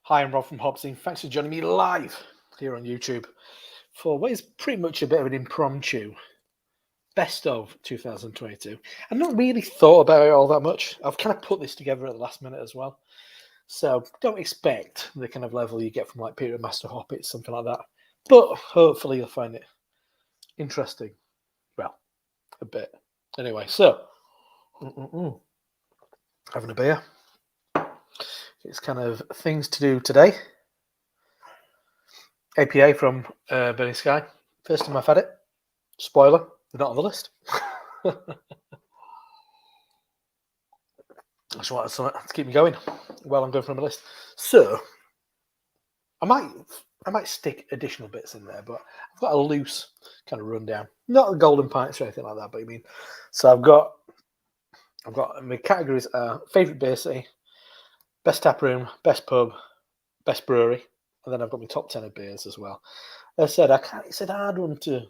Hi, I'm Rob from HopZine. Thanks for joining me live here on YouTube for what is pretty much a bit of an impromptu best of 2022. I've not really thought about it all that much. I've kind of put this together at the last minute as well. So don't expect the kind of level you get from like Peter Master Hoppits, something like that. But hopefully you'll find it interesting. Well, a bit. Anyway, so having a beer. It's kind of things to do today. APA from Burning Sky. First time I've had it. Spoiler, they're not on the list. I just wanted something to keep me going while I'm going through my list. So I might stick additional bits in there, but I've got a loose kind of rundown. Not the golden pints or anything like that, but I mean, so I've got my categories are favourite beer city, best tap room, best pub, best brewery, and then I've got my top 10 of beers as well. As I said, it's a hard one to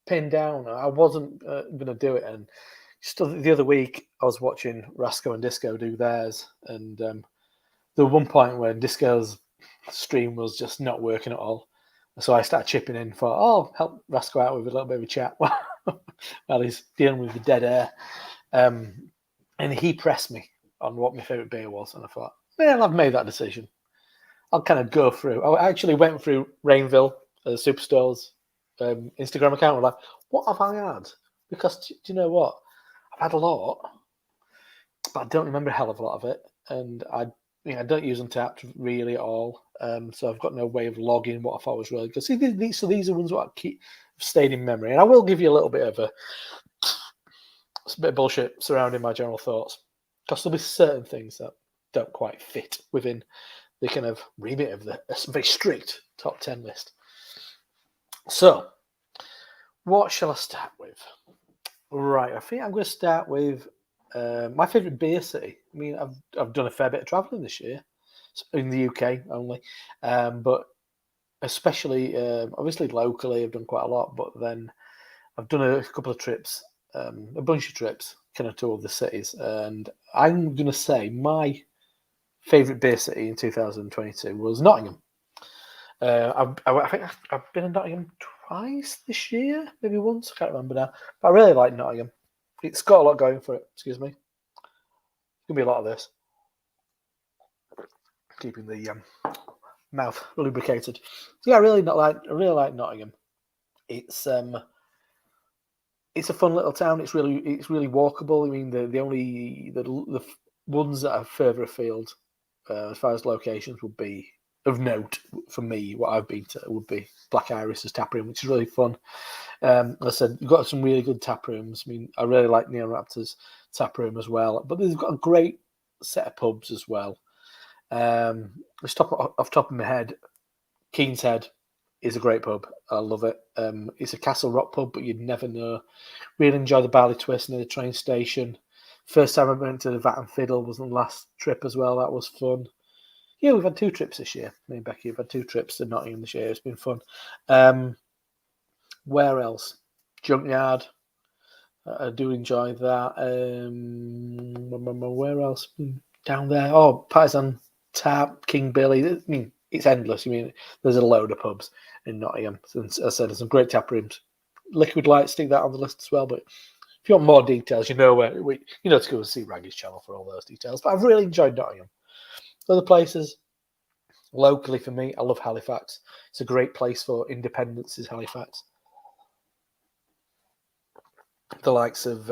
pin down. I wasn't going to do it, and just the other week I was watching Rasco and Disco do theirs, and there was one point where Disco's stream was just not working at all, so I started chipping in for help Rasco out with a little bit of a chat while he's dealing with the dead air, and he pressed me on what my favourite beer was, and I thought, well, I've made that decision. I'll kind of go through. I actually went through Rainville, Superstore's Instagram account. I'm like, what have I had? Because do you know what? I've had a lot, but I don't remember a hell of a lot of it, and I don't use Untapped really at all. So I've got no way of logging what I thought was really good. See, these are ones that I keep stayed in memory, and I will give you a little bit of of bullshit surrounding my general thoughts, because there'll be certain things that don't quite fit within the kind of remit of the very strict top 10 list. So, what shall I start with? Right, I think I'm going to start with my favourite beer city. I mean, I've done a fair bit of travelling this year, in the UK only, but especially, obviously locally, I've done quite a lot, but then I've done a couple of trips, a bunch of trips, kind of to all the cities, and I'm going to say my favourite beer city in 2022 was Nottingham. I think I've been in Nottingham twice this year, maybe once, I can't remember now. But I really like Nottingham. It's got a lot going for it. Excuse me. Gonna be a lot of this. Keeping the mouth lubricated. Yeah, I really like Nottingham. It's a fun little town. It's really walkable. I mean, the ones that are further afield, as far as locations would be of note for me. What I've been to would be Black Iris's tap room, which is really fun. As I said, you've got some really good tap rooms. I mean, I really like Neo Raptor's tap room as well, but they've got a great set of pubs as well. Off top of my head, Keen's Head is a great pub. I love it. It's a Castle Rock pub, but you'd never know. Really enjoy the barley twist near the train station. First time I went to the Vat and Fiddle was the last trip as well. That was fun. Yeah, we've had 2 trips this year. Me and Becky have had 2 trips to Nottingham this year. It's been fun. Where else? Junkyard. I do enjoy that. Where else? Down there. Oh, Partisan Tap, King Billy. I mean, it's endless. I mean, there's a load of pubs in Nottingham. As I said, there's some great tap rooms. Liquid Light, stick that on the list as well. But if you want more details, you know to go and see Raggy's channel for all those details. But I've really enjoyed Nottingham. Other places, locally for me, I love Halifax. It's a great place for independence, is Halifax. The likes of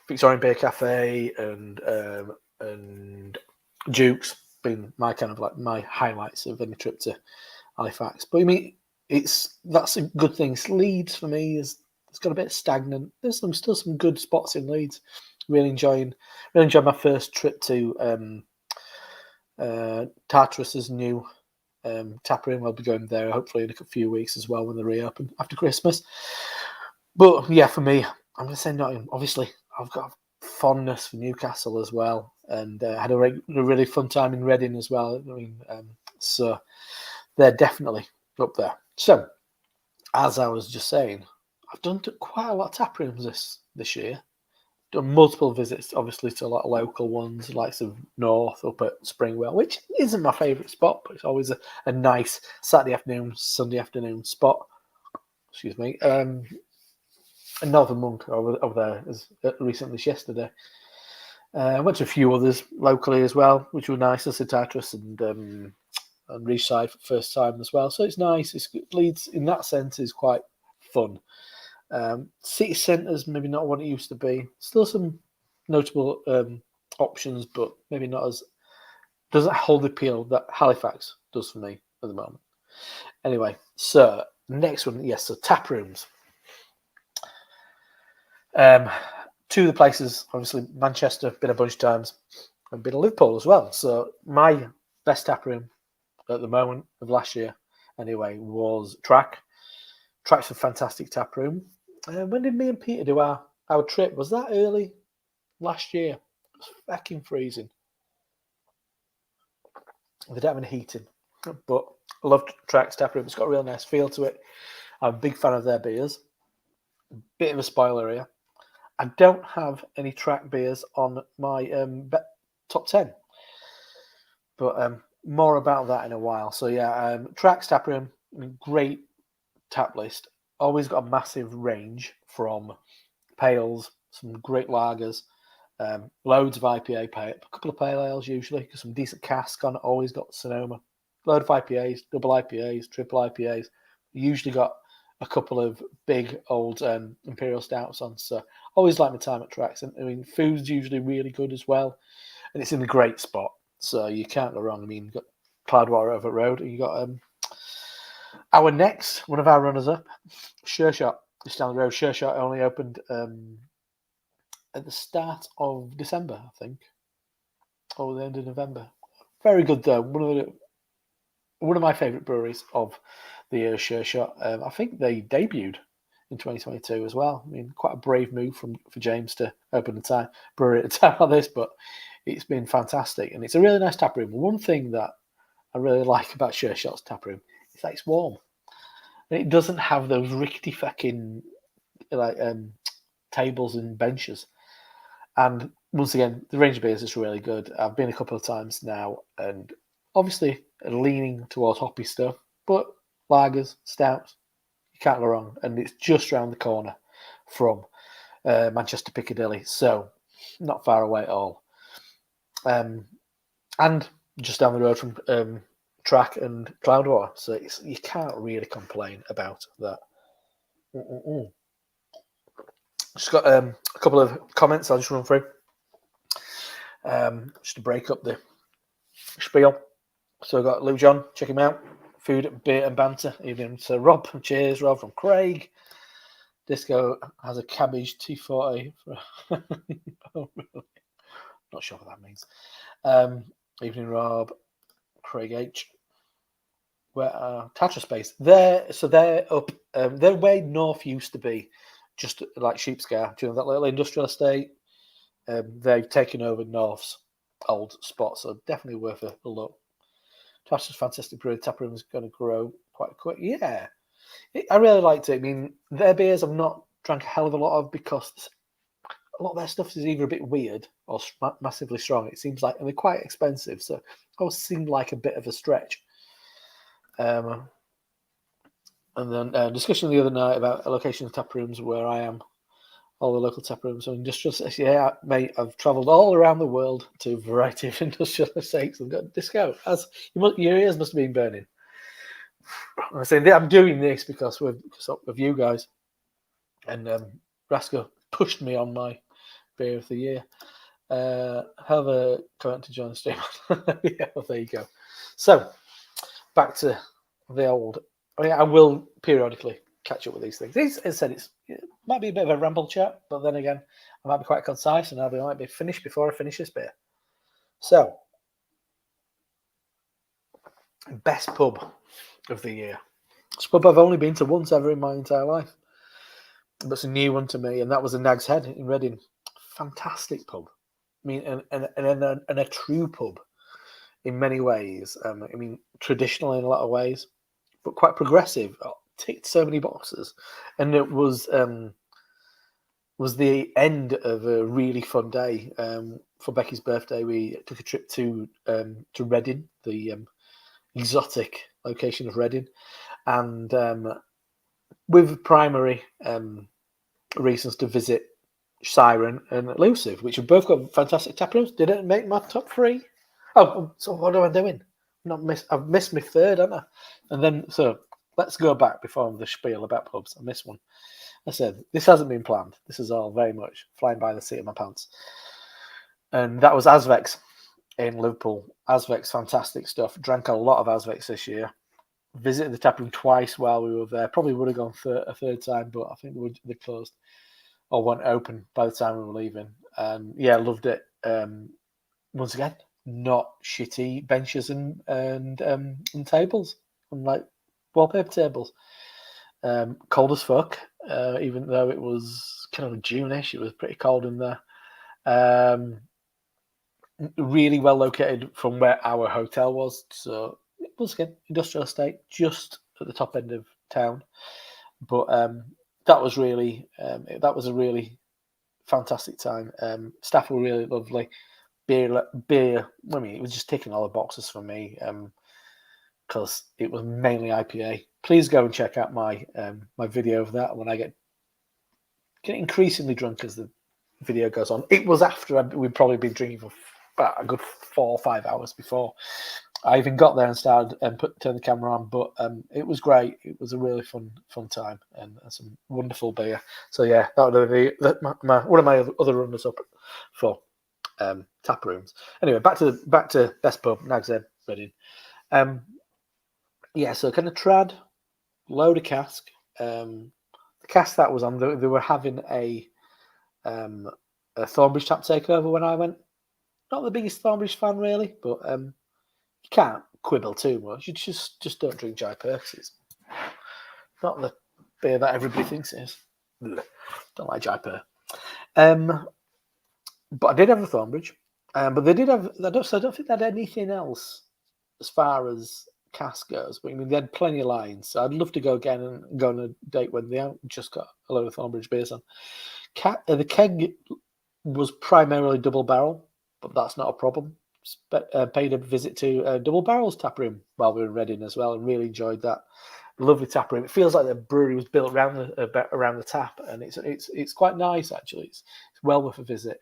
Victorian Beer Cafe and Duke's been my kind of like my highlights of any trip to Halifax. But I mean, that's a good thing. Leeds for me it's got a bit stagnant. There's still some good spots in Leeds. Really enjoyed my first trip to Tartarus's new tap room. I'll be going there hopefully in a few weeks as well when they reopen after Christmas. But yeah, for me, I'm going to say Nottingham. Obviously, I've got a fondness for Newcastle as well, and had a really fun time in Reading as well. I mean, so they're definitely up there. So, as I was just saying, I've done quite a lot of tap rooms this year. done multiple visits, obviously, to a lot of local ones, likes of North up at Springwell, which isn't my favourite spot, but it's always a nice Saturday afternoon, Sunday afternoon spot. Excuse me. And Northern Monk over there as recently as yesterday. Went to a few others locally as well, which were nice. St Titus and Reachside for the first time as well. So it's nice. Leeds in that sense is quite fun. City centre's maybe not what it used to be. Still some notable options, but maybe not as doesn't hold the appeal that Halifax does for me at the moment. Anyway, so next one, yes, so tap rooms. Two of the places, obviously Manchester, been a bunch of times, and been to Liverpool as well. So my best tap room at the moment of last year, anyway, was Track. Track's a fantastic tap room. When did me and Peter do our trip? Was that early last year? It was fucking freezing. They don't have any heating, but I love Track's tap room. It's got a real nice feel to it. I'm a big fan of their beers. Bit of a spoiler here. I don't have any Track beers on my top 10, but more about that in a while. So yeah, Track's tap room, great tap list. Always got a massive range from pales, some great lagers, loads of IPA, a couple of pale ales usually, some decent cask on it. Always got Sonoma, load of IPAs, double IPAs, triple IPAs. Usually got a couple of big old Imperial Stouts on. So always like my time at Tracks. And I mean, food's usually really good as well. And it's in a great spot. So you can't go wrong. I mean, you've got Cloudwater over road. And you got our next, one of our runners-up, Sure Shot. Just down the road. Sure Shot only opened at the start of December, I think. Or the end of November. Very good, though. One of my favourite breweries of the year, Sure Shot. I think they debuted in 2022 as well. I mean, quite a brave move for James to open a brewery at a time like this, but it's been fantastic. And it's a really nice tap room. One thing that I really like about Sure Shot's tap room is that it's warm. And it doesn't have those rickety fucking tables and benches. And once again, the range of beers is really good. I've been a couple of times now, and obviously leaning towards hoppy stuff, but lagers, stouts, you can't go wrong. And it's just around the corner from Manchester Piccadilly, so not far away at all. And just down the road from Track and Cloudwater, so you can't really complain about that. Just got a couple of comments I'll just run through. Just to break up the spiel. So I've got Lou John, check him out. Food, beer and banter. Evening to Rob. Cheers, Rob, from Craig. Disco has a cabbage T40. Oh, really? Not sure what that means. Evening, Rob. Craig H. Where Tatra Space? They're up. They're where North used to be, just like Sheepscar. Do you know that little industrial estate? They've taken over North's old spot, so definitely worth a look. Tatra's fantastic brewery. Tap room is going to grow quite quick. Yeah, I really liked it. I mean, their beers I've not drank a hell of a lot of because a lot of their stuff is either a bit weird or massively strong. It seems like, and they're quite expensive, so it always seemed like a bit of a stretch. And then discussion the other night about allocation of tap rooms where I am, all the local tap rooms. So industrial estates, yeah, mate, I've travelled all around the world to a variety of industrial estates and got disco. Your ears must have been burning. I'm saying I'm doing this because of you guys, and Rasco pushed me on my beer of the year. Have a comment to join the stream. Yeah, well, there you go. So back to the old. I will periodically catch up with these things. As I said, it might be a bit of a ramble chat, but then again, I might be quite concise and I might be finished before I finish this beer. So, best pub of the year. It's a pub I've only been to once ever in my entire life, but it's a new one to me, and that was the Nag's Head in Reading. Fantastic pub. I mean, and a true pub in many ways. I mean, traditional in a lot of ways, but quite progressive. Ticked so many boxes, and it was was the end of a really fun day. For Becky's birthday, we took a trip to Reading, the exotic location of Reading, and with primary reasons to visit Siren and Elusive, which have both got fantastic tap rooms. Did it make my top 3? Oh, so what am I doing? I've missed my third, haven't I? And then, so let's go back before the spiel about pubs. I missed one. I said, this hasn't been planned. This is all very much flying by the seat of my pants. And that was Asvex in Liverpool. Asvex, fantastic stuff. Drank a lot of Asvex this year. Visited the taproom twice while we were there. Probably would have gone a third time, but I think they closed or weren't open by the time we were leaving. And yeah, loved it. Once again, not shitty benches and tables, unlike wallpaper tables. Cold as fuck, even though it was kind of June-ish. It was pretty cold in there. Really well located from where our hotel was. So once again, industrial estate, just at the top end of town. But that was a really fantastic time. Staff were really lovely. Beer. I mean, it was just ticking all the boxes for me because it was mainly IPA. Please go and check out my my video of that when I get increasingly drunk as the video goes on. It was after we'd probably been drinking for about a good 4 or 5 hours before I even got there and started and turned the camera on. But it was great. It was a really fun time and some wonderful beer. So yeah, that would be one of my other runners up for tap rooms. Anyway, back to best pub, Nag's Head, Reading. Yeah, so kind of trad, load of cask. The cask that was on, they were having a Thornbridge tap takeover when I went. Not the biggest Thornbridge fan really, but you can't quibble too much. You just don't drink Jaipur. It's not the beer that everybody thinks it is. Don't like Jaipur. But I did have a Thornbridge. But they did have. I don't think they had anything else as far as cask goes. But I mean, they had plenty of lines. So I'd love to go again and go on a date when they haven't just got a load of Thornbridge beers on. The keg was primarily double barrel, but that's not a problem. Paid a visit to Double Barrel's tap room while we were in Reading as well, and really enjoyed that. Lovely tap room. It feels like the brewery was built around the tap, and it's quite nice actually. It's well worth a visit.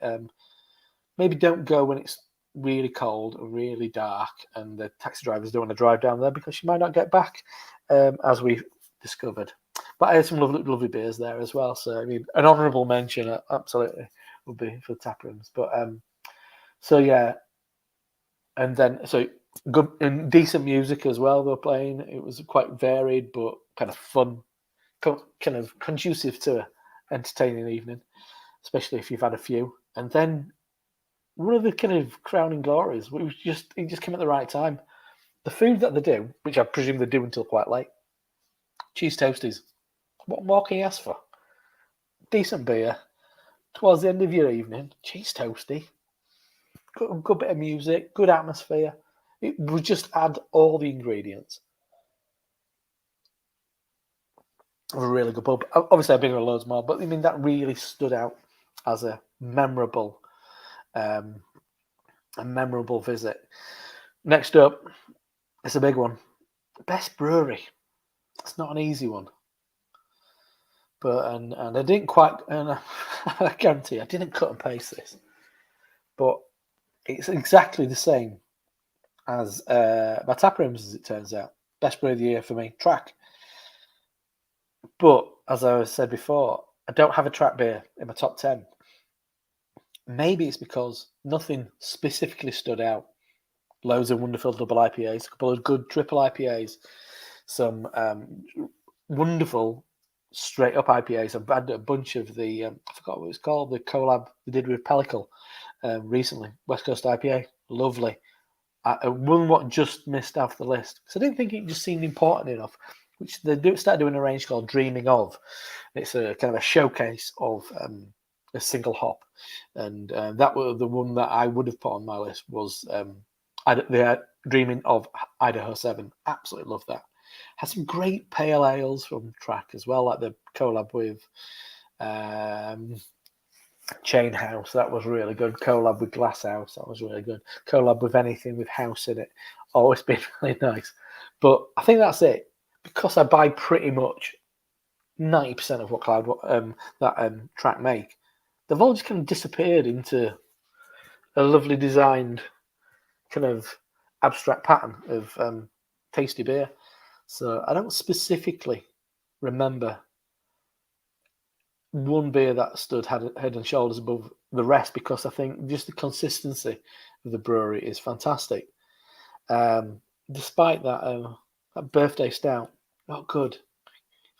Maybe don't go when it's really cold and really dark, and the taxi drivers don't want to drive down there because you might not get back, as we discovered. But I had some lovely beers there as well. So I mean, an honourable mention absolutely would be for tap rooms. But so yeah, and then so good and decent music as well. They were playing. It was quite varied, but kind of fun, kind of conducive to an entertaining evening, especially if you've had a few. And then one of the kind of crowning glories, it just came at the right time. The food that they do, which I presume they do until quite late, cheese toasties. What more can you ask for? Decent beer towards the end of your evening, cheese toasty, good bit of music, good atmosphere. It would just add all the ingredients of a really good pub. Obviously, I've been to loads more, but I mean that really stood out as a memorable visit. Next up, it's a big one. Best brewery. It's not an easy one, but and I didn't quite. And I guarantee I didn't cut and paste this, but it's exactly the same as my tap rooms, as it turns out. Best brewery of the year for me, Track. But as I said before, I don't have a Track beer in my top 10. Maybe it's because nothing specifically stood out. Loads of wonderful double IPAs, a couple of good triple IPAs, some wonderful straight up IPAs. I've had a bunch of the, I forgot what it was called, the collab they did with Pellicle recently, West Coast IPA. Lovely. One what just missed off the list because I didn't think it just seemed important enough. Which they started doing a range called Dreaming Of. It's a kind of a showcase of a single hop, and that was the one that I would have put on my list was the Dreaming Of Idaho 7. Absolutely love that. Has some great pale ales from Track as well, like the collab with Chain House, that was really good. Collab with Glass House, that was really good. Collab with anything with house in it, always been really nice. But I think that's it, because I buy pretty much 90% of what track make. They've all just kind of disappeared into a lovely designed kind of abstract pattern of tasty beer. So I don't specifically remember one beer that stood head and shoulders above the rest, because I think just the consistency of the brewery is fantastic. Despite that birthday stout, not good.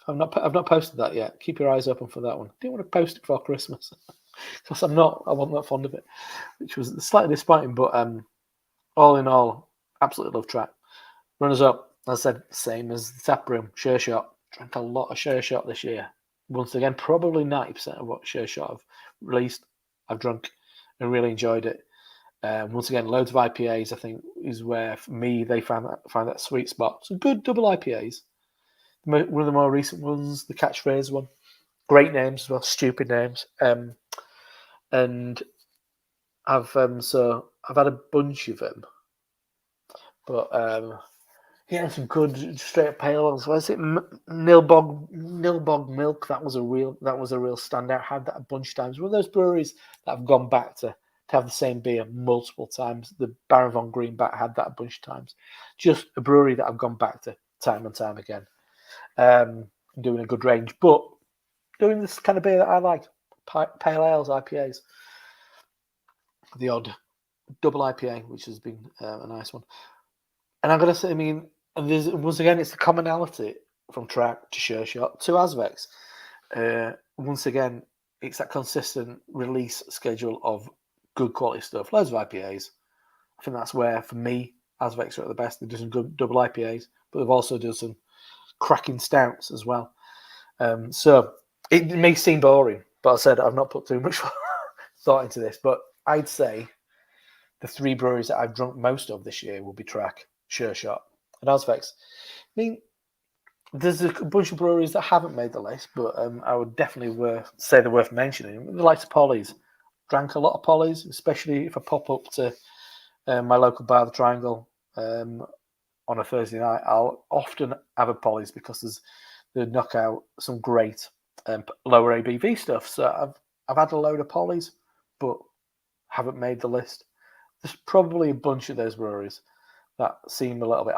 I've not posted that yet. Keep your eyes open for that one. I didn't want to post it before Christmas because I wasn't that fond of it, which was slightly disappointing. But all in all, absolutely love track. Runners up, as I said, same as the tap room. Sure Shot. Drank a lot of Sure Shot this year. Once again, probably 90% of what Sure Shot have released, I've drunk and really enjoyed it. Once again, loads of IPAs, I think, is where, for me, they find that sweet spot. Some good double IPAs. One of the more recent ones, the Catchphrase one. Great names as well, stupid names. And I've had a bunch of them. But yeah, some good straight up pale ales. Was it Nilbog Milk? That was a real standout. Had that a bunch of times. One of those breweries that I've gone back to have the same beer multiple times. The Baron von Greenback had that a bunch of times. Just a brewery that I've gone back to time and time again. Doing a good range, but doing this kind of beer that I like: pale ales, IPAs, the odd double IPA, which has been a nice one. And I'm going to say, I mean, and there's, once again, it's the commonality from Track to Sure Shot to Azvex. Once again, it's that consistent release schedule of good quality stuff. Loads of IPAs. I think that's where, for me, Azvex are at the best. They do some good double IPAs, but they've also done some cracking stouts as well. So it may seem boring, but I said I've not put too much thought into this. But I'd say the three breweries that I've drunk most of this year will be Track, Sure Shot, and Azvex. I mean, there's a bunch of breweries that haven't made the list, but I would definitely say they're worth mentioning. The likes of Polly's. Drank a lot of Polly's, especially if I pop up to my local bar, the Triangle, on a Thursday night. I'll often have a Polly's because they knock out some great lower ABV stuff. So I've had a load of Polly's, but haven't made the list. There's probably a bunch of those breweries that seem a little bit,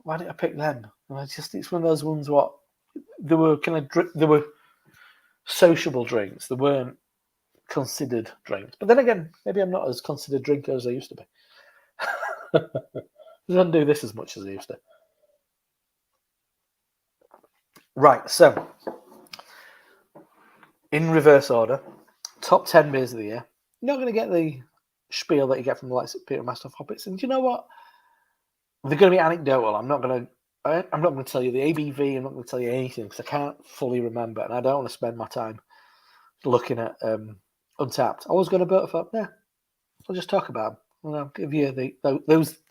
why didn't I pick them? And it's one of those ones they were sociable drinks. They weren't considered drinks. But then again, maybe I'm not as considered drinker as I used to be. I don't do this as much as I used to. Right, so in reverse order, top 10 beers of the year. You're not going to get the spiel that you get from the likes of Peter Mastoff Hoppits. And do you know what? They're going to be anecdotal. I'm not going to tell you the ABV. I'm not going to tell you anything because I can't fully remember, and I don't want to spend my time looking at Untapped. I was going to, but I thought, I'll just talk about them. I'll give you the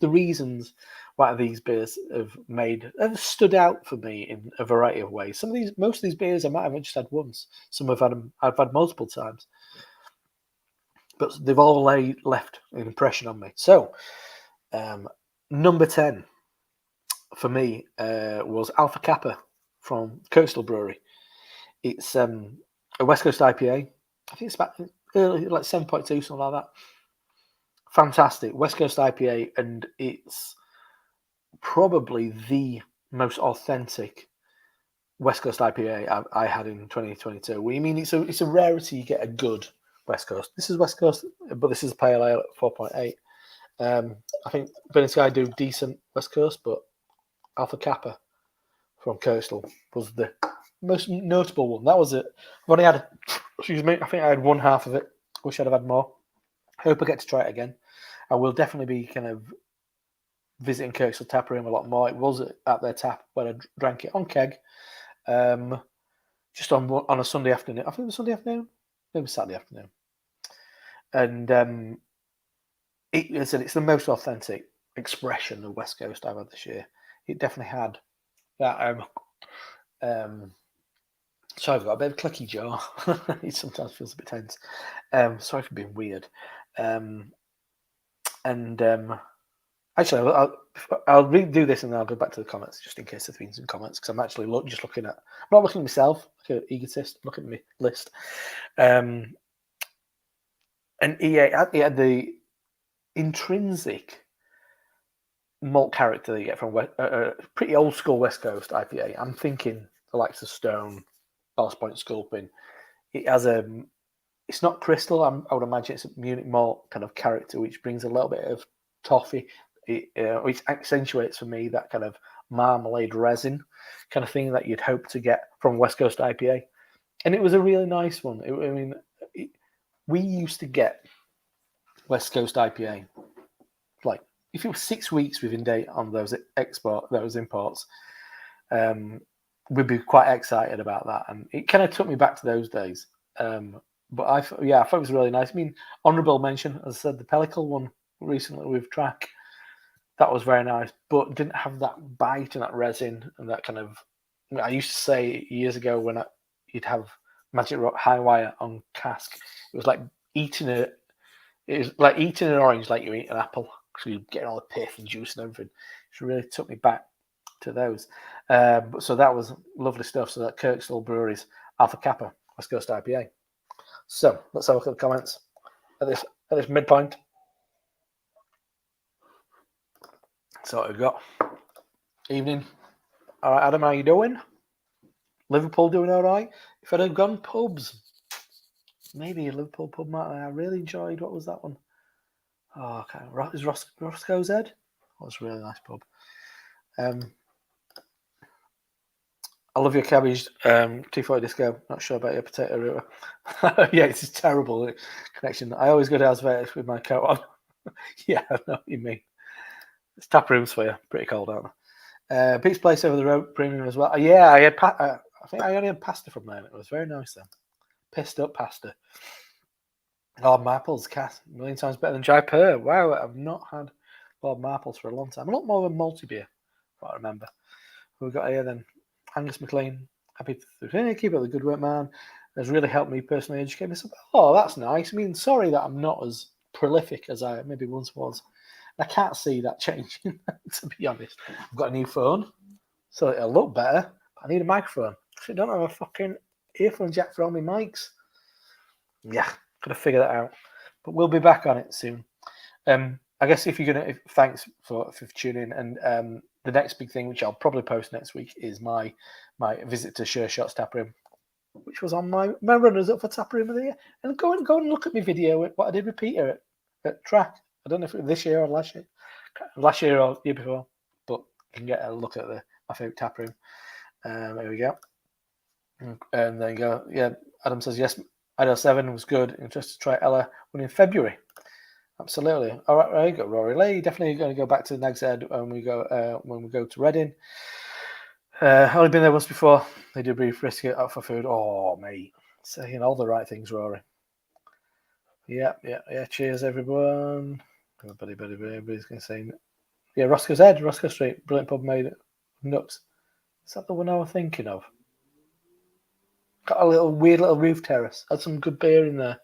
reasons why these beers have stood out for me in a variety of ways. Most of these beers I might have just had once. Some I've had multiple times, but they've all left an impression on me. So, number 10 for me was Alpha Kappa from Coastal Brewery. It's a West Coast IPA. I think it's about early, like 7.2, something like that. Fantastic West Coast IPA, and it's probably the most authentic West Coast IPA I had in 2022. We mean it's a rarity you get a good West Coast. This is West Coast, but this is a pale ale at 4.8. I think Burning Sky do decent West Coast, but Alpha Kappa from Coastal was the most notable one. That was it. I've only had, I think I had one half of it. Wish I'd have had more. Hope I get to try it again. I will definitely be kind of visiting Coastal Tap Room a lot more. It was at their tap when I drank it on keg, just on a Sunday afternoon. I think it was Sunday afternoon, maybe Saturday afternoon. And it's the most authentic expression of West Coast I've had this year. It definitely had that So I've got a bit of a clicky jaw. It sometimes feels a bit tense. Sorry for being weird. Actually, I'll redo this and then I'll go back to the comments just in case there's been some comments because I'm actually just looking at. I'm not looking at myself like an egotist. I'm looking at my list. And EA had the intrinsic malt character that you get from pretty old school West Coast IPA. I'm thinking the likes of Stone, Ballast Point Sculpin. It has it's not crystal. I would imagine it's a Munich malt kind of character, which brings a little bit of toffee, which accentuates for me that kind of marmalade resin kind of thing that you'd hope to get from West Coast IPA. And it was a really nice one. We used to get West Coast IPA like if it was 6 weeks within date on those imports. We'd be quite excited about that, and it kind of took me back to those days. But I thought it was really nice. I mean, honourable mention, as I said, the Pellicle one recently with Track, that was very nice, but didn't have that bite and that resin and that kind of. I used to say years ago when you'd have Magic Rock High Wire on cask, it was like eating an orange, like you eat an apple. So you're getting all the pith and juice and everything. It really took me back to those. So that was lovely stuff. So that Kirkstall Brewery's Alpha Kappa West Coast IPA. So let's have a look at the comments at this midpoint. So what we've got. Evening. All right, Adam, how you doing? Liverpool doing all right? If I'd have gone pubs, maybe a Liverpool pub might. I really enjoyed. What was that one? Oh, okay. Is Roscoe's Head? That was a really nice pub. I love your cabbage, T40 Disco. Not sure about your potato router. Yeah, it's a terrible connection. I always go to Asvetus with my coat on. Yeah, I know what you mean. It's tap rooms for you. Pretty cold, aren't they? Pete's Place over the road, premium as well. Yeah, I had. I think I only had pasta from there. It was very nice then. Pissed up pasta. Lord Marple's Cass, a million times better than Jaipur. Wow, I've not had Lord Marple's for a long time. A lot more of a multi beer, if I remember. We've got here then Angus McLean. Happy to keep up the good work, man. Has really helped me personally educate myself. Oh, that's nice. I mean, sorry that I'm not as prolific as I maybe once was. I can't see that changing, to be honest. I've got a new phone, so it'll look better. But I need a microphone. I don't have a fucking earphone jack for all my mics. Yeah, gotta figure that out. But we'll be back on it soon. I guess thanks for tuning in. And the next big thing, which I'll probably post next week, is my visit to Sure Shots Tap Room, which was on my runners up for Tap Room of the Year. And go and look at my video what I did with Peter at Track. I don't know if it was this year or last year or year before, but you can get a look at my favourite tap room. There we go. And then go. Yeah, Adam says yes. IDL 7 was good. Interested to try Ella when in February. Absolutely. All right, there you go, Rory Lee. Definitely going to go back to the Nag's Head when we go to Reading. Only been there once before. They do brief risk it out for food. Oh, mate, saying all the right things, Rory. Yeah. Cheers, everyone. Everybody's going to say, yeah, Roscoe's Head, Roscoe Street, brilliant pub made it. Nuts. Is that the one I was thinking of? Got a weird little roof terrace. Had some good beer in there.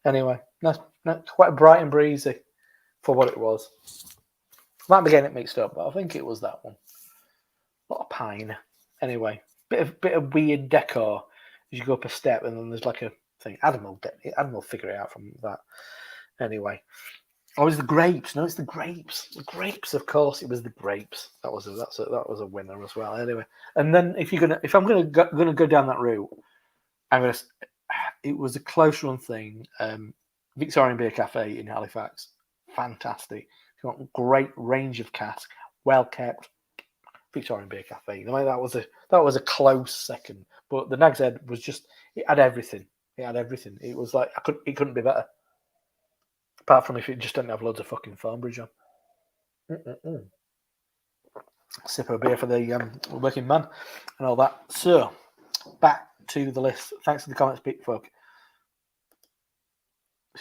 Anyway, nice, quite bright and breezy for what it was. Might be getting it mixed up, but I think it was that one. A lot of pine. Anyway, bit of weird decor as you go up a step, and then there's like a thing. Adam will figure it out from that. Anyway, oh, it's the grapes. No, it's the grapes. The grapes, of course, it was the grapes. That was a winner as well. Anyway, and then if I'm gonna go down that route, it was a close run thing. Victorian Beer Cafe in Halifax, fantastic. Great range of cask, well kept. Victorian Beer Cafe. That was a close second, but the Nag's Head was just it had everything. It was like it couldn't be better. Apart from if it just didn't have loads of fucking foam bridge on. Sip of beer for the working man and all that. So back to the list. Thanks for the comments, big fuck.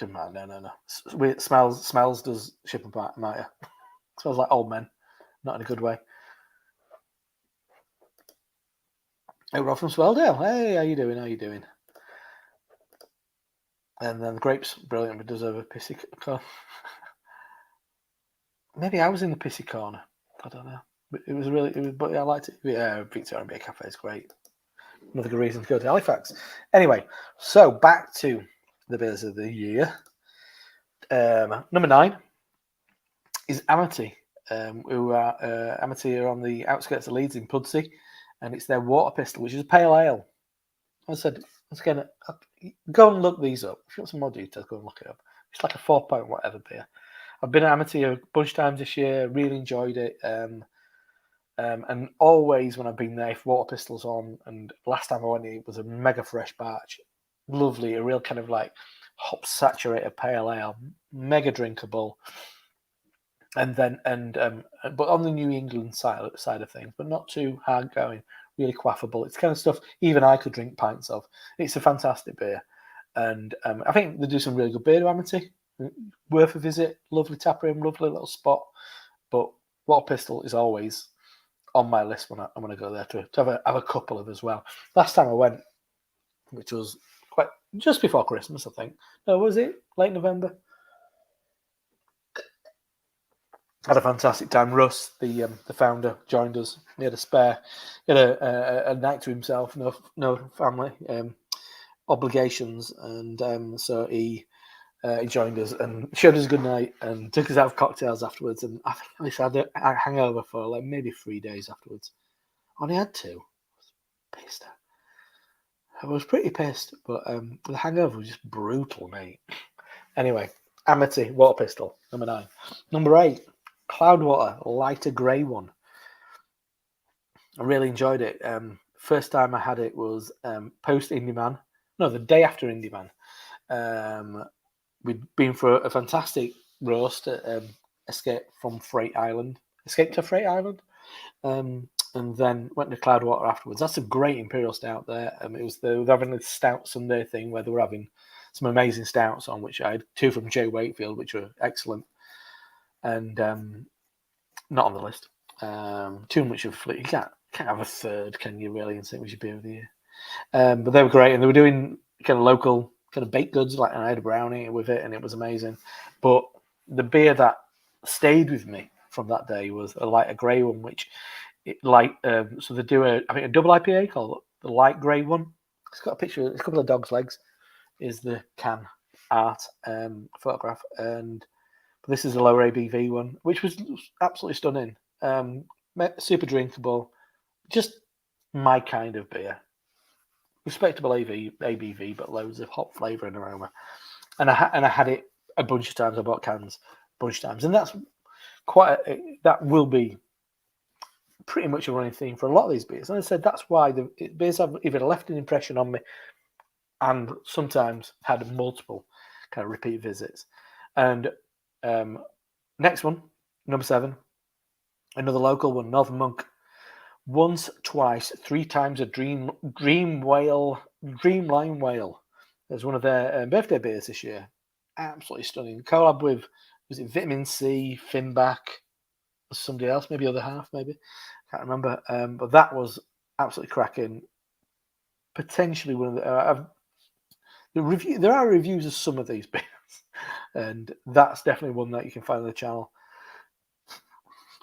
No. It smells does ship and matter. Smells like old men, not in a good way. Hey, Rob from Swelldale. Hey, how you doing? How you doing? And then the grapes, brilliant. But does have a pissy corner. Maybe I was in the pissy corner. I don't know. But it was really. But I liked it. Yeah, Victorian Beer Cafe is great. Another good reason to go to Halifax. Anyway, so back to the beers of the year. Number 9 is Amity, who are Amity are on the outskirts of Leeds in Pudsey, and it's their water pistol, which is a pale ale. I said, once again, go and look these up. If you want some more details, go and look it up. It's like a 4-point whatever beer. I've been at Amity a bunch of times this year, really enjoyed it. And always when I've been there, if water pistol's on, and last time I went, it was a mega fresh batch. Lovely, a real kind of like hop saturated pale ale, mega drinkable. And then but on the New England side of things, but not too hard going, really quaffable. It's kind of stuff even I could drink pints of. It's a fantastic beer, and I think they do some really good beer to Amity. Worth a visit. Lovely tap room, lovely little spot. But Water Pistol is always on my list when I'm going to go there to have a couple of as well. Last time I went, which was quite just before Christmas, I think. No, was it late November? Had a fantastic time. Russ, the founder, joined us. He had a spare. He had a night to himself. No family obligations, and so he joined us and showed us a good night and took us out of cocktails afterwards. And I think at least I had a hangover for like maybe 3 days afterwards. Only had 2. I was pissed. I was pretty pissed, but the hangover was just brutal, mate. Anyway, Amity Water Pistol, number 9. Number 8. Cloudwater, lighter grey one. I really enjoyed it. First time I had it was post Indie Man. No, the day after Indie Man. We'd been for a fantastic roast at Escape to Freight Island. And then went to Cloudwater afterwards. That's a great Imperial Stout there. They were having a Stout Sunday thing where they were having some amazing stouts on, which I had 2 from J. Wakefield, which were excellent. And not on the list. Too much of Fleet. You can't have a third, can you, really, and say it was your beer of the year? But they were great, and they were doing kind of local kind of baked goods, like I had a brownie with it, and it was amazing. But the beer that stayed with me from that day was a lighter grey one, which so they do a double IPA called the light grey one. It's got a picture, it's a couple of dogs' legs is the can art photograph, and this is a lower ABV one, which was absolutely stunning. Super drinkable, just my kind of beer. Respectable ABV, but loads of hop flavour and aroma. And I had it a bunch of times. I bought cans a bunch of times, and that's that will be pretty much a running theme for a lot of these beers. And I said that's why the beers have either left an impression on me, and sometimes had multiple kind of repeat visits. And next one, number 7, another local one, Northern Monk. Once, twice, 3 times a Dreamline Whale. There's one of their birthday beers this year. Absolutely stunning. Collab with, was it Vitamin C, Finback, somebody else, maybe other half, maybe. Can't remember. But that was absolutely cracking. Potentially one of there are reviews of some of these beers, and that's definitely one that you can find on the channel.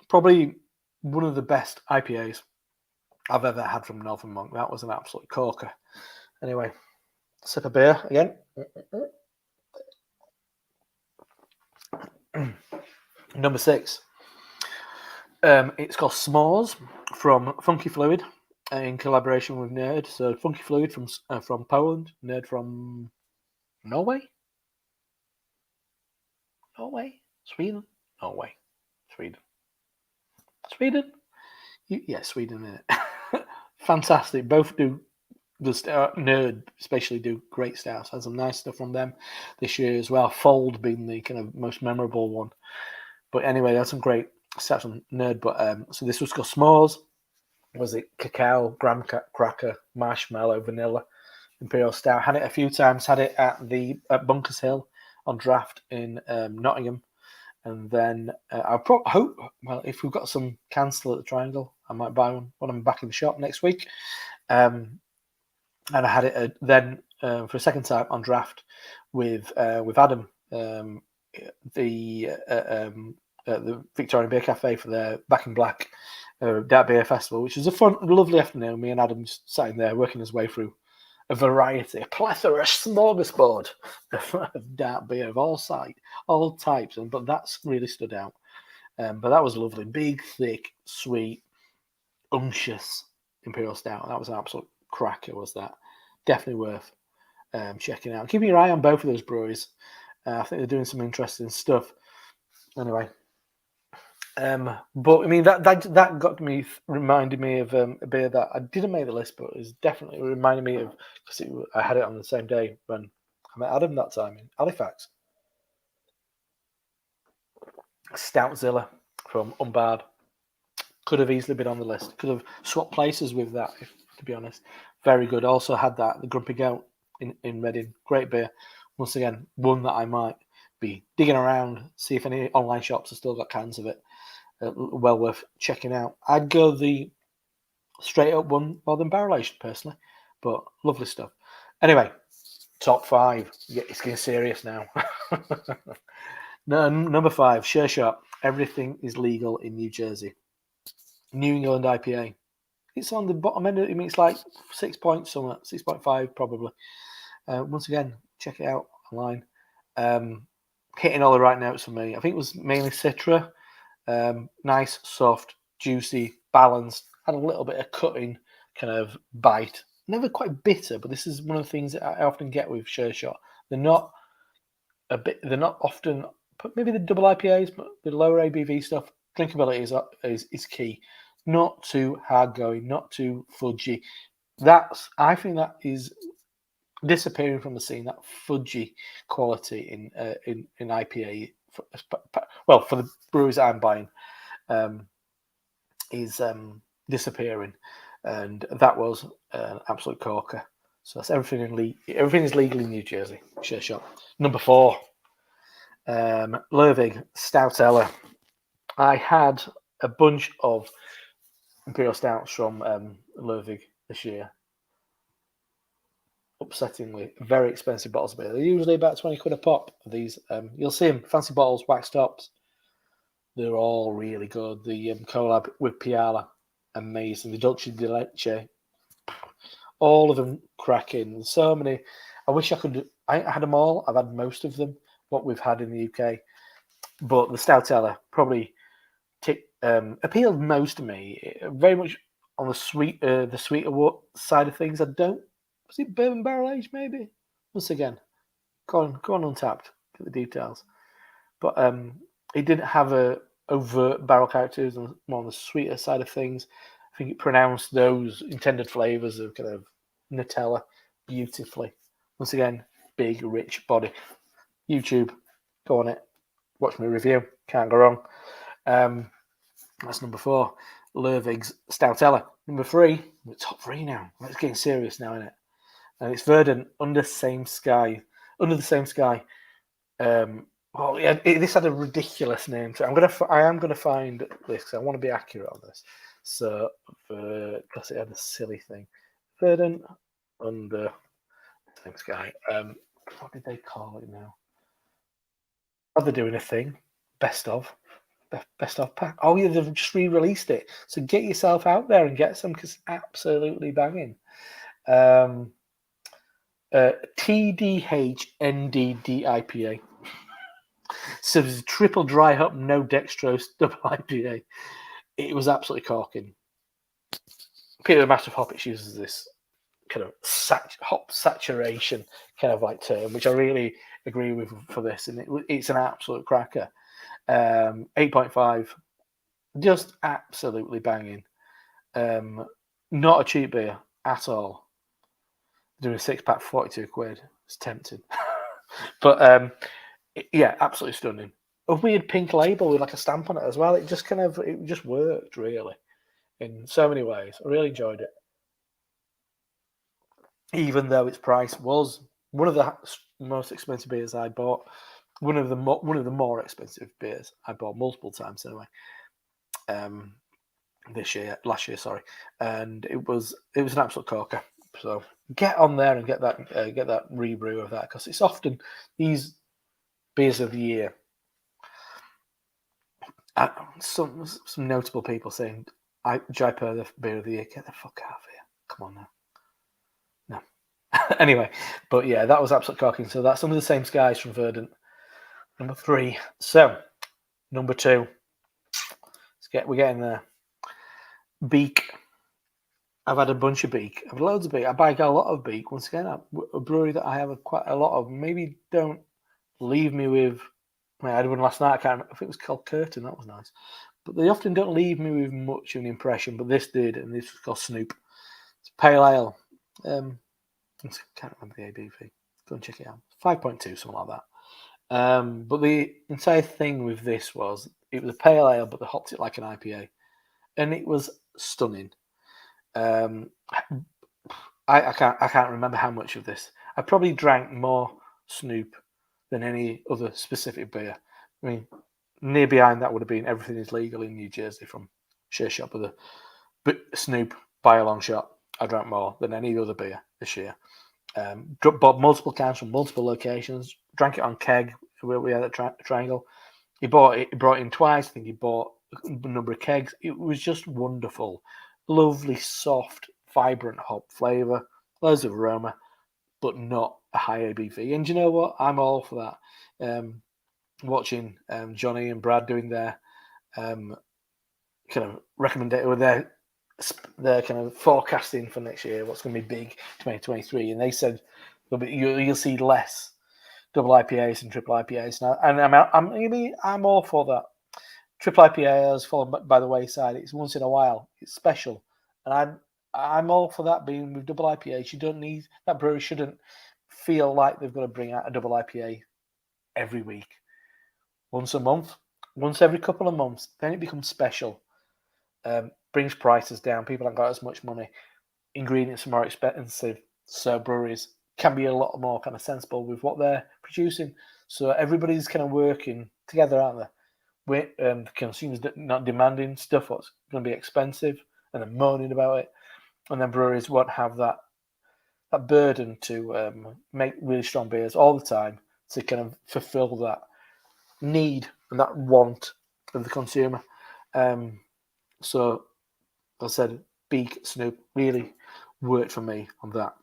Probably one of the best IPAs I've ever had from Northern Monk. That was an absolute corker. Anyway, sip of beer again. Number 6. It's called S'mores from Funky Fluid in collaboration with Nerd. So Funky Fluid from Poland, Nerd from Norway, Sweden, Norway, Sweden. Yeah, Sweden, isn't it? Fantastic. Both do the Nerd, especially, do great stouts. Had some nice stuff from them this year as well. Fold being the kind of most memorable one. But anyway, that's some great stouts from Nerd. But so this was called S'mores. Was it cacao, graham cracker, marshmallow, vanilla, Imperial Stout? Had it a few times. Had it at Bunkers Hill on draft in Nottingham. And then I hope, well, if we've got some cans still at the Triangle, I might buy one when I'm back in the shop next week. And I had it then for a second time on draft with Adam, the Victorian Beer Cafe for their Back in Black Dark Beer Festival, which was a fun, lovely afternoon. Me and Adam just sat in there working his way through a variety, a plethora, a smorgasbord of dark beer of all types, but that's really stood out. But that was lovely, big, thick, sweet, unctuous Imperial Stout. That was an absolute cracker, was that? Definitely worth checking out. Keeping your eye on both of those breweries. I think they're doing some interesting stuff. Anyway, but I mean that got me reminded me of a beer that I didn't make the list, but it was definitely reminding me of because I had it on the same day when I met Adam that time in Halifax. Stoutzilla from Unbarred could have easily been on the list. Could have swapped places with that, to be honest. Very good. Also had the Grumpy Goat in Reading. Great beer. Once again, one that I might be digging around, see if any online shops have still got cans of it. Well worth checking out. I'd go the straight up one more than barrel aged personally, but lovely stuff. Anyway, top 5. Yeah, it's getting serious now. No, number 5, Sure Shot. Everything is legal in New Jersey. New England IPA. It's on the bottom end. I mean, it's like 6 points somewhere, 6.5 probably. Once again, check it out online. Hitting all the right notes for me. I think it was mainly Citra. Nice, soft, juicy, balanced. Had a little bit of cutting kind of bite. Never quite bitter, but this is one of the things that I often get with Sure Shot. They're not often, maybe the double IPAs, but the lower ABV stuff, drinkability is key. Not too hard going, not too fudgy. I think that is disappearing from the scene. That fudgy quality in IPA, for the breweries I'm buying, is disappearing, and that was an absolute corker. So that's everything is legal in New Jersey. Sure shot. Number 4, Lervig Stout Ella. I had a bunch of Imperial Stouts from Lervig this year. Upsettingly, very expensive bottles of beer. They're usually about 20 quid a pop. These, you'll see them, fancy bottles, wax tops. They're all really good. The collab with Piala, amazing. The Dulce de Leche, all of them cracking. So many. I wish I could. I had them all. I've had most of them. What we've had in the UK, but the Stoutella probably appealed most to me. Very much on the sweeter side of things. I don't. Was it bourbon barrel aged? Maybe. Once again, go on Untapped. Get the details. But it didn't have a overt barrel characters, and more on the sweeter side of things. I think it pronounced those intended flavors of kind of Nutella beautifully. Once again, big, rich body. YouTube, go on it. Watch my review. Can't go wrong. That's number 4. Lervig's Stoutella. Number 3, we're top 3 now. It's getting serious now, isn't it? And it's Verdant, Under the Same Sky. This had a ridiculous name. So I am gonna find this because I want to be accurate on this. So, because it had a silly thing, Verdant Under the Same Sky. What did they call it now? Are they doing a thing? Best of pack. Oh yeah, they've just re-released it. So get yourself out there and get some because it's absolutely banging. TDH NDD IPA. So it's a triple dry hop, no dextrose double IPA. It was absolutely corking. Peter Master of Hoppits uses this kind of hop saturation kind of like term, which I really agree with for this, and it's an absolute cracker. 8.5, just absolutely banging. Not a cheap beer at all. Doing a 6-pack, 42 quid. It's tempting. But yeah, absolutely stunning. A weird pink label with like a stamp on it as well. It just worked really in so many ways. I really enjoyed it. Even though its price was one of the most expensive beers I bought, one of the more expensive beers I bought multiple times anyway. last year, sorry, and it was an absolute corker. So get on there and get that rebrew of that, because it's often these beers of the year. Some notable people saying, Jaipur the beer of the year. Get the fuck out of here! Come on now. No. Anyway, but yeah, that was absolute corking. So that's some of the same skies from Verdant. Number 3. So number 2. We're getting there. Beak. I've had a bunch of Beak. I've had loads of Beak. I buy a lot of Beak. Once again, a brewery that I have quite a lot of. Maybe don't leave me with. I had one last night. I can't remember. I think it was called Curtain. That was nice. But they often don't leave me with much of an impression. But this did, and this was called Snoop. It's pale ale. I can't remember the ABV. Go and check it out. 5.2, something like that. But the entire thing with this was it was a pale ale, but they hopped it like an IPA, and it was stunning. I can't remember how much of this. I probably drank more Snoop than any other specific beer. I mean, near behind that would have been Everything Is Legal in New Jersey from Share Shop with Snoop by a long shot. I drank more than any other beer this year. Bought multiple cans from multiple locations. Drank it on keg where we had a triangle. He brought it in twice. I think he bought a number of kegs. It was just wonderful. Lovely, soft, vibrant hop flavour. Loads of aroma, but not a high ABV. And you know what? I'm all for that. Watching Johnny and Brad doing their kind of recommendation with their kind of forecasting for next year, what's going to be big 2023, and they said you'll see less double IPAs and triple IPAs now, and I'm all for that. Triple IPA has fallen by the wayside. It's once in a while. It's special, and I'm all for that. Being with double IPAs, you don't need that brewery shouldn't feel like they've got to bring out a double IPA every week. Once a month, once every couple of months, then it becomes special. Brings prices down. People haven't got as much money. Ingredients are more expensive, so breweries can be a lot more kind of sensible with what they're producing. So everybody's kind of working together, aren't they? The consumers not demanding stuff what's going to be expensive and then moaning about it, and then breweries won't have that burden to make really strong beers all the time to kind of fulfill that need and that want of the consumer. So as I said, Beak, Snoop really worked for me on that.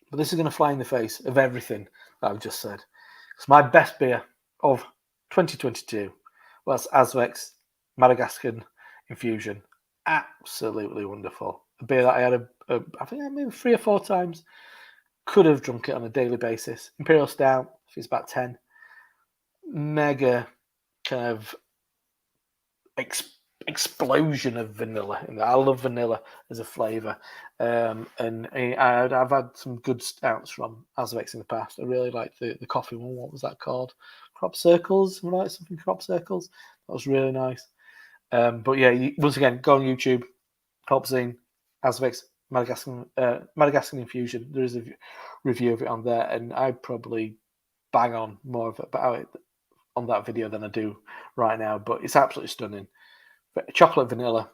But this is going to fly in the face of everything that I've just said. It's my best beer of 2022 was Azvex Madagascan Infusion. Absolutely wonderful. A beer that I had I think maybe 3 or 4 times. Could have drunk it on a daily basis. Imperial Stout, I think it's about 10. Mega kind of explosion of vanilla. I love vanilla as a flavour. And I've had some good stouts from Azvex in the past. I really liked the coffee one. What was that called? Crop Circles? Something Crop Circles. That was really nice. But yeah, once again, go on YouTube, HopZine, Azvex Madagascan Infusion. There is a review of it on there, and I probably bang on more of it about it on that video than I do right now. But it's absolutely stunning. Chocolate vanilla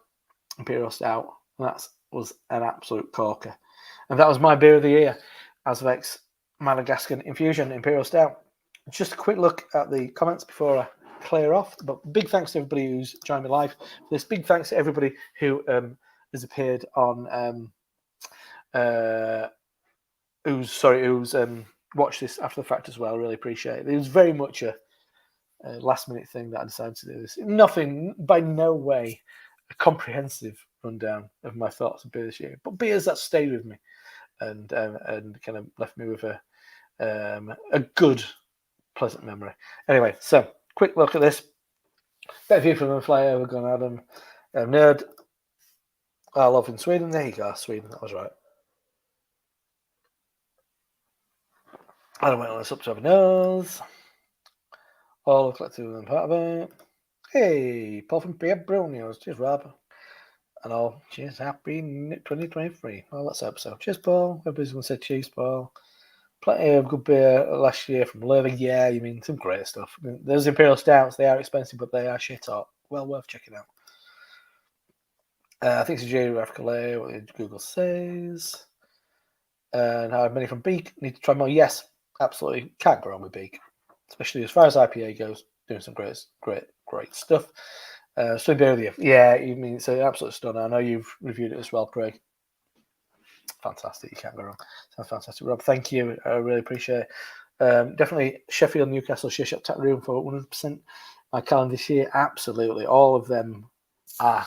Imperial Stout. That was an absolute corker. And that was my beer of the year, Azvex Madagascan Infusion Imperial Stout. Just a quick look at the comments before I clear off. But big thanks to everybody who's joined me live for this. Big thanks to everybody who has appeared on who's watched this after the fact as well. Really appreciate it. It was very much a last minute thing that I decided to do this. Nothing, by no way, a comprehensive rundown of my thoughts on beer this year, but beers that stayed with me and kind of left me with a good, pleasant memory. Anyway, so quick look at this. Better view from the flyer. We're going Adam Nerd. I love in Sweden. There you go, Sweden. That was right. I don't went on this up to have a nose. All collective and part of it. Hey, Paul from Beer Brunios. Cheers, Rob. And all. Cheers. Happy 2023. Well, that's the episode. Cheers, Paul. Everybody's going to say cheers, Paul. Plenty of good beer last year from Lervig. Yeah, you mean some great stuff. I mean, those Imperial Stouts, they are expensive, but they are shit hot. Well worth checking out. I think it's a geographical area, what Google says. And how many from Beak need to try more? Yes, absolutely. Can't go wrong with Beak, especially as far as IPA goes. Doing some great stuff. Swing beer with you. Yeah, you mean it's an absolute stunner. I know you've reviewed it as well, Craig. Fantastic. You can't go wrong. Sounds fantastic, Rob. Thank you. I really appreciate it. Definitely Sheffield, Newcastle, Shea Shop Tap Room for 100%. My calendar this year, absolutely. All of them are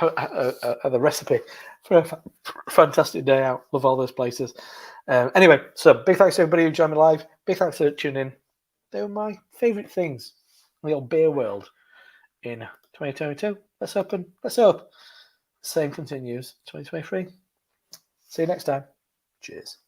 the recipe for a fantastic day out. Love all those places. Anyway, so big thanks to everybody who joined me live. Big thanks for tuning in. They were my favourite things in the old beer world in 2022. Let's hope the same continues 2023. See you next time. Cheers.